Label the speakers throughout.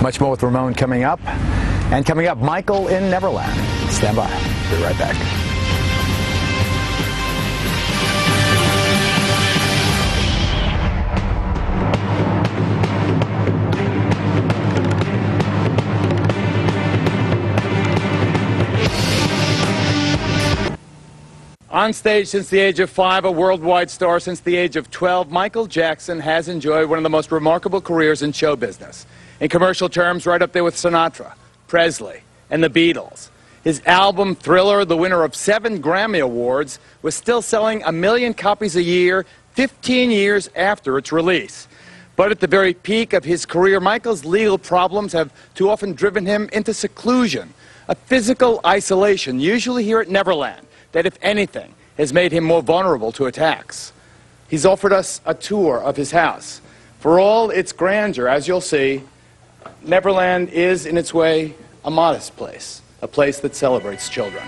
Speaker 1: Much more with Ramon coming up. And coming up, Michael in Neverland. Stand by. Be right back.
Speaker 2: On stage since the age of 5, a worldwide star since the age of 12, Michael Jackson has enjoyed one of the most remarkable careers in show business. In commercial terms, right up there with Sinatra, Presley, and the Beatles. His album, Thriller, the winner of 7 Grammy Awards, was still selling 1 million copies a year 15 years after its release. But at the very peak of his career, Michael's legal problems have too often driven him into seclusion, a physical isolation, usually here at Neverland, that, if anything, has made him more vulnerable to attacks. He's offered us a tour of his house. For all its grandeur, as you'll see, Neverland is, in its way, a modest place, a place that celebrates children.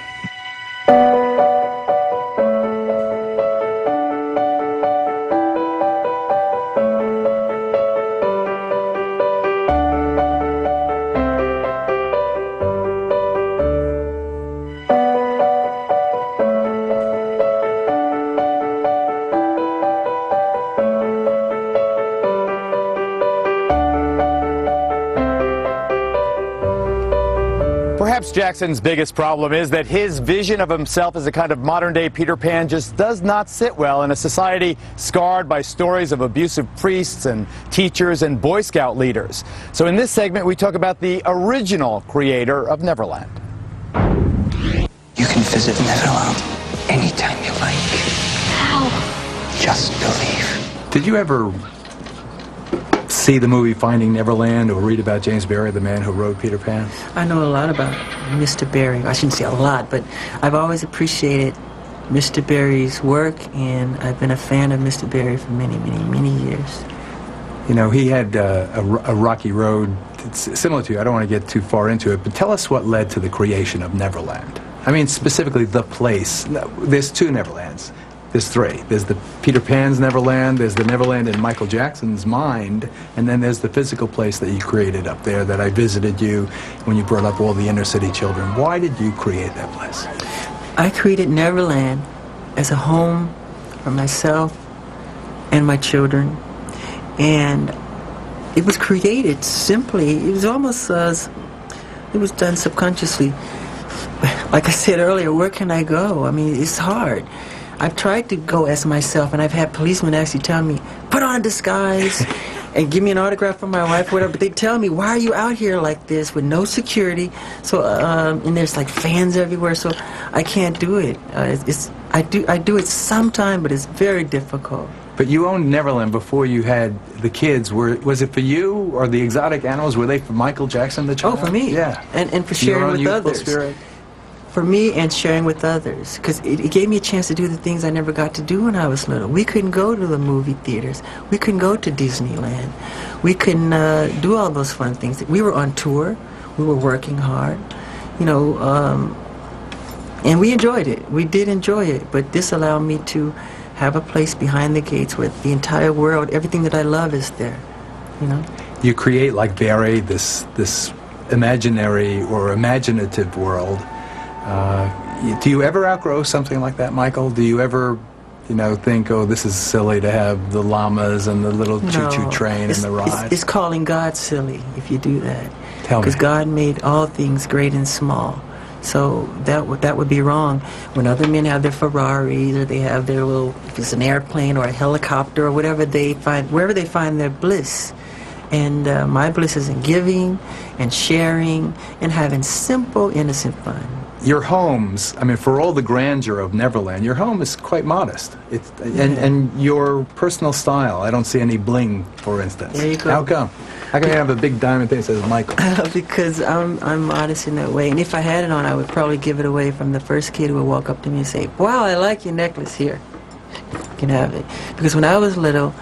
Speaker 1: Perhaps Jackson's biggest problem is that his vision of himself as a kind of modern-day Peter Pan just does not sit well in a society scarred by stories of abusive priests and teachers and Boy Scout leaders. So in this segment, we talk about the original creator of Neverland.
Speaker 3: You can visit Neverland anytime you like.
Speaker 4: How?
Speaker 3: Just believe.
Speaker 5: Did you ever see the movie Finding Neverland or read about James Barrie, the man who wrote Peter Pan?
Speaker 6: I know a lot about Mr. Barrie. I shouldn't say a lot, but I've always appreciated Mr. Barrie's work, and I've been a fan of Mr. Barrie for many, many, many years.
Speaker 5: You know, he had a rocky road. It's similar to you. I don't want to get too far into it, but tell us what led to the creation of Neverland. I mean, specifically the place. There's 2 Neverlands. There's 3. There's the Peter Pan's Neverland, there's the Neverland in Michael Jackson's mind, and then there's the physical place that you created up there that I visited you when you brought up all the inner city children. Why did you create that place?
Speaker 6: I created Neverland as a home for myself and my children, and it was created simply. It was almost it was done subconsciously. Like I said earlier, where can I go? I mean, it's hard. I've tried to go as myself, and I've had policemen actually tell me, put on a disguise and give me an autograph from my wife or whatever, but they tell me, why are you out here like this with no security? So, and there's like fans everywhere, so I can't do it. I do it sometime, but it's very difficult.
Speaker 5: But you owned Neverland before you had the kids. Was it for you or the exotic animals? Were they for Michael Jackson, the child?
Speaker 6: Oh, for me.
Speaker 5: Yeah.
Speaker 6: And for sharing with others. Spirit? For me and sharing with others, because it gave me a chance to do the things I never got to do when I was little. We couldn't go to the movie theaters. We couldn't go to Disneyland. We couldn't do all those fun things. We were on tour. We were working hard, you know, and we enjoyed it. We did enjoy it, but this allowed me to have a place behind the gates where the entire world, everything that I love is there, you know.
Speaker 5: You create, like Barrie, this imaginary or imaginative world. Do you ever outgrow something like that, Michael? Do you ever, you know, think, oh, this is silly to have the llamas and the little choo-choo train and the ride?
Speaker 6: It's calling God silly if you do that.
Speaker 5: Tell me.
Speaker 6: Because God made all things great and small. So that would be wrong. When other men have their Ferraris or they have their little, if it's an airplane or a helicopter or whatever they find, wherever they find their bliss. And my bliss is in giving and sharing and having simple, innocent fun.
Speaker 5: Your homes, I mean, for all the grandeur of Neverland, your home is quite modest. And your personal style, I don't see any bling, for instance.
Speaker 6: There you go.
Speaker 5: How come? How come you have a big diamond thing that says Michael?
Speaker 6: Because I'm modest in that way. And if I had it on, I would probably give it away from the first kid who would walk up to me and say, wow, I like your necklace here. You can have it. Because when I was little,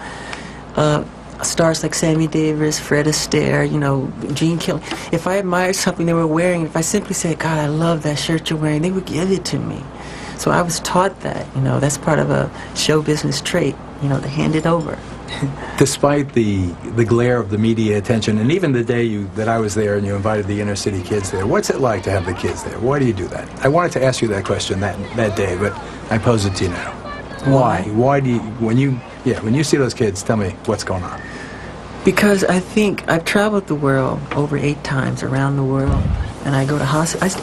Speaker 6: stars like Sammy Davis, Fred Astaire, you know, Gene Kelly. If I admired something they were wearing, if I simply said, God, I love that shirt you're wearing, they would give it to me. So I was taught that, you know, that's part of a show business trait, you know, to hand it over.
Speaker 5: Despite the glare of the media attention, and even the day that I was there and you invited the inner city kids there, what's it like to have the kids there? Why do you do that? I wanted to ask you that question that day, but I pose it to you now. Why? Why do you, when you see those kids, tell me what's going on.
Speaker 6: Because I think I've traveled the world over 8 times around the world, and I go to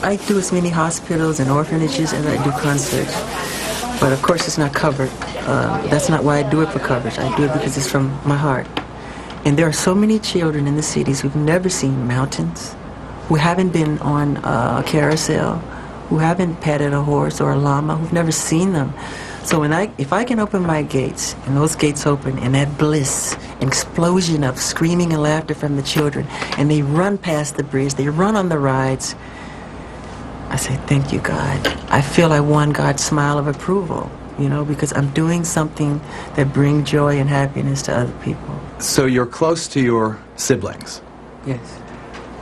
Speaker 6: I do as many hospitals and orphanages as I do concerts. But of course it's not covered. That's not why I do it for coverage. I do it because it's from my heart. And there are so many children in the cities who've never seen mountains, who haven't been on a carousel, who haven't petted a horse or a llama, who've never seen them. So if I can open my gates, and those gates open, and that bliss, an explosion of screaming and laughter from the children, and they run past the bridge, they run on the rides, I say, thank you, God. I feel I won God's smile of approval, you know, because I'm doing something that brings joy and happiness to other people.
Speaker 5: So you're close to your siblings.
Speaker 6: Yes.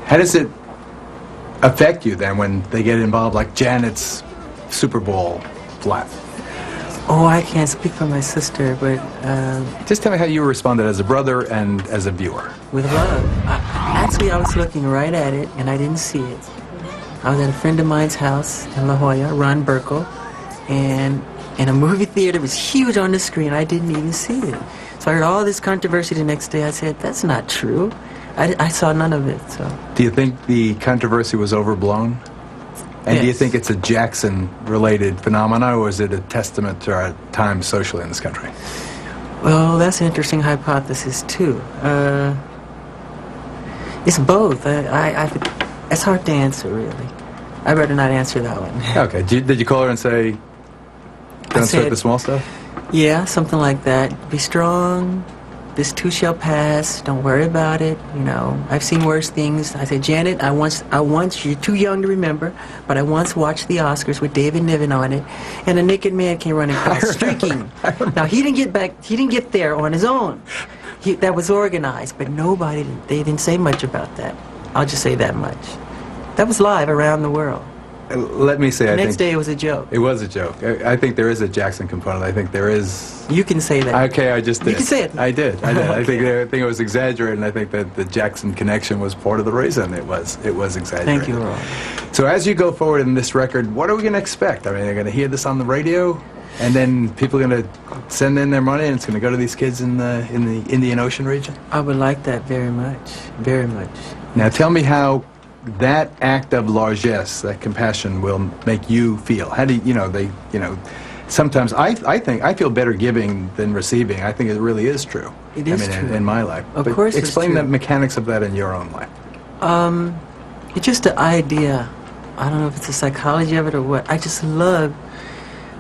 Speaker 5: How does it affect you then when they get involved, like Janet's Super Bowl flap?
Speaker 6: Oh, I can't speak for my sister, but...
Speaker 5: Just tell me how you responded as a brother and as a viewer.
Speaker 6: With love. Actually, I was looking right at it, and I didn't see it. I was at a friend of mine's house in La Jolla, Ron Burkle, and in a movie theater, it was huge on the screen. I didn't even see it. So I heard all this controversy the next day. I said, that's not true. I saw none of it, so...
Speaker 5: Do you think the controversy was overblown? And
Speaker 6: Yes.
Speaker 5: do you think it's a Jackson-related phenomenon, or is it a testament to our time socially in this country?
Speaker 6: Well, that's an interesting hypothesis, too. It's both. It's hard to answer, really. I'd rather not answer that one.
Speaker 5: Okay. Did you call her and say, don't sweat the small stuff?
Speaker 6: Yeah, something like that. Be strong. This too shall pass. Don't worry about it. You know, I've seen worse things. I said, Janet, I once, you're too young to remember, but I once watched the Oscars with David Niven on it, and a naked man came running across, streaking. Now, he didn't get there on his own. That was organized, but they didn't say much about that. I'll just say that much. That was live around the world.
Speaker 5: Let me say,
Speaker 6: The next day it was a joke.
Speaker 5: It was a joke. I think there is a Jackson component. I think there is...
Speaker 6: You can say that.
Speaker 5: Okay, I just did.
Speaker 6: You can say it.
Speaker 5: I did.
Speaker 6: Okay.
Speaker 5: I think it was exaggerated, and I think that the Jackson connection was part of the reason it was exaggerated.
Speaker 6: Thank you, Ron.
Speaker 5: So as you go forward in this record, what are we going to expect? I mean, they're going to hear this on the radio, and then people are going to send in their money, and it's going to go to these kids in the Indian Ocean region?
Speaker 6: I would like that very much. Very much.
Speaker 5: Now tell me how that act of largesse, that compassion, will make you feel. How do you, sometimes I think I feel better giving than receiving. I think it really is true.
Speaker 6: It is true.
Speaker 5: In my life.
Speaker 6: Of
Speaker 5: But
Speaker 6: course it's
Speaker 5: explain
Speaker 6: true.
Speaker 5: the mechanics of that in your own life.
Speaker 6: It's just the idea. I don't know if it's the psychology of it or what. I just love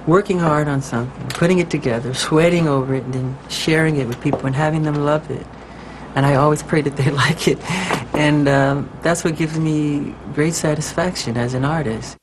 Speaker 6: working hard on something, putting it together, sweating over it, and then sharing it with people and having them love it. And I always pray that they like it. And that's what gives me great satisfaction as an artist.